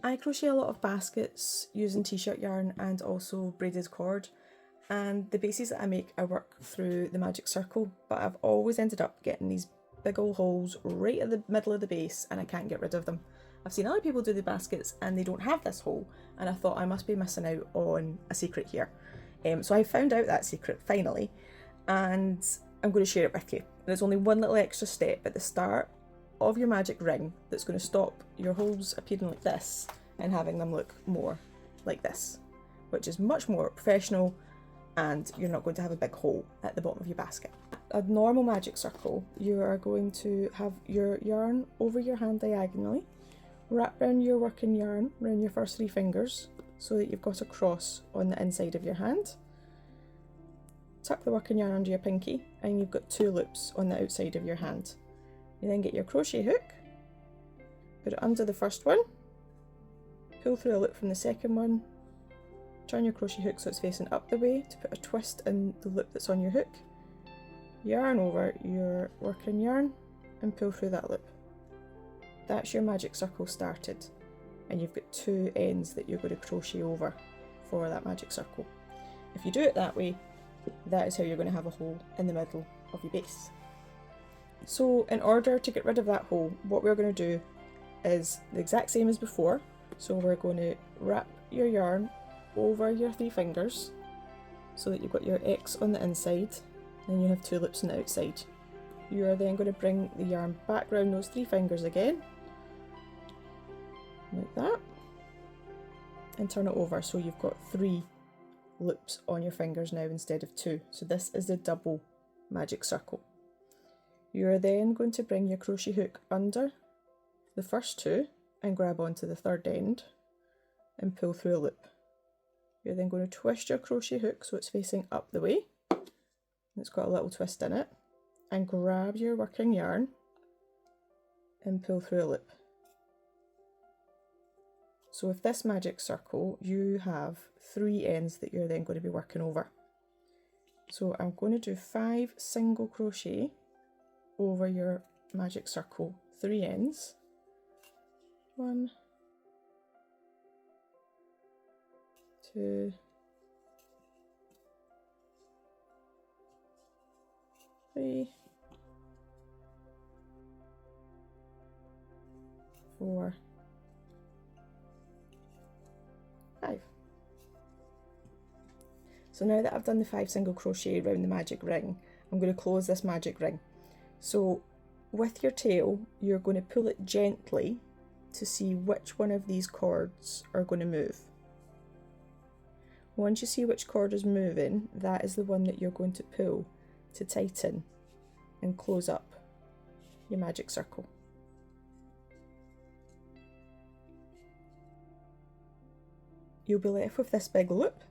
I crochet a lot of baskets using t-shirt yarn and also braided cord, and the bases that I make I work through the magic circle, but I've always ended up getting these big old holes right at the middle of the base and I can't get rid of them. I've seen other people do the baskets and they don't have this hole, and I thought I must be missing out on a secret here. So I found out that secret finally, and I'm going to share it with you. There's only one little extra step at the start of your magic ring that's going to stop your holes appearing like this and having them look more like this, which is much more professional, and you're not going to have a big hole at the bottom of your basket. A normal magic circle, you are going to have your yarn over your hand diagonally, wrap around your working yarn around your first 3 fingers so that you've got a cross on the inside of your hand. Tuck the working yarn under your pinky and you've got 2 loops on the outside of your hand. You then get your crochet hook, put it under the first one, pull through a loop from the second one, turn your crochet hook so it's facing up the way to put a twist in the loop that's on your hook, yarn over your working yarn and pull through that loop. That's your magic circle started, and you've got 2 ends that you're going to crochet over for that magic circle. If you do it that way, that is how you're going to have a hole in the middle of your base. So in order to get rid of that hole, what we're going to do is the exact same as before. So we're going to wrap your yarn over your 3 fingers so that you've got your X on the inside, and you have 2 loops on the outside. You are then going to bring the yarn back around those 3 fingers again, like that, and turn it over so you've got 3 loops on your fingers now instead of 2. So this is the double magic circle. You are then going to bring your crochet hook under the first 2 and grab onto the 3rd end and pull through a loop. You're then going to twist your crochet hook so it's facing up the way, it's got a little twist in it, and grab your working yarn and pull through a loop. So with this magic circle you have 3 ends that you're then going to be working over. So I'm going to do 5 single crochet over your magic circle, 3 ends. 1, 2, 3, 4, 5. So now that I've done the 5 single crochet around the magic ring, I'm going to close this magic ring. So with your tail, you're going to pull it gently to see which one of these cords are going to move. Once you see which cord is moving, that is the one that you're going to pull to tighten and close up your magic circle. You'll be left with this big loop.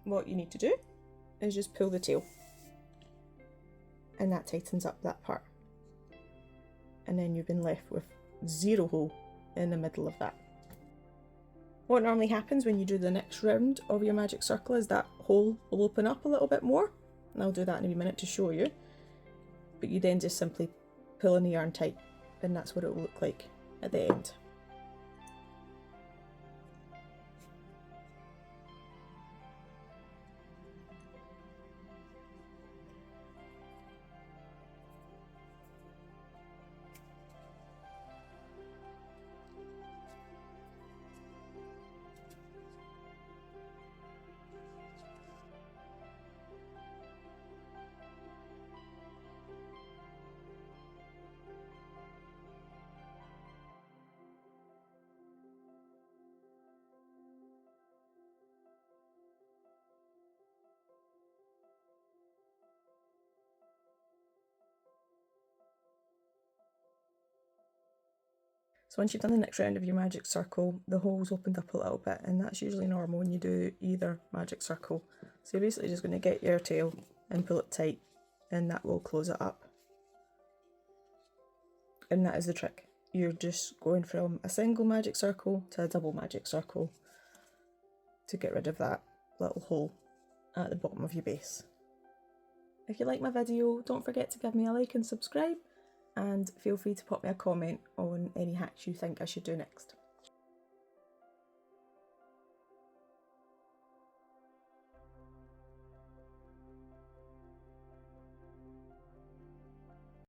What you need to do is just pull the tail, and that tightens up that part. And then you've been left with 0 hole in the middle of that. What normally happens when you do the next round of your magic circle is that hole will open up a little bit more, and I'll do that in a wee minute to show you. But you then just simply pull in the yarn tight, and that's what it will look like at the end. So once you've done the next round of your magic circle, the hole's opened up a little bit, and that's usually normal when you do either magic circle. So you're basically just going to get your tail and pull it tight, and that will close it up. And that is the trick. You're just going from a single magic circle to a double magic circle to get rid of that little hole at the bottom of your base. If you like my video, don't forget to give me a like and subscribe, and feel free to pop me a comment on any hacks you think I should do next.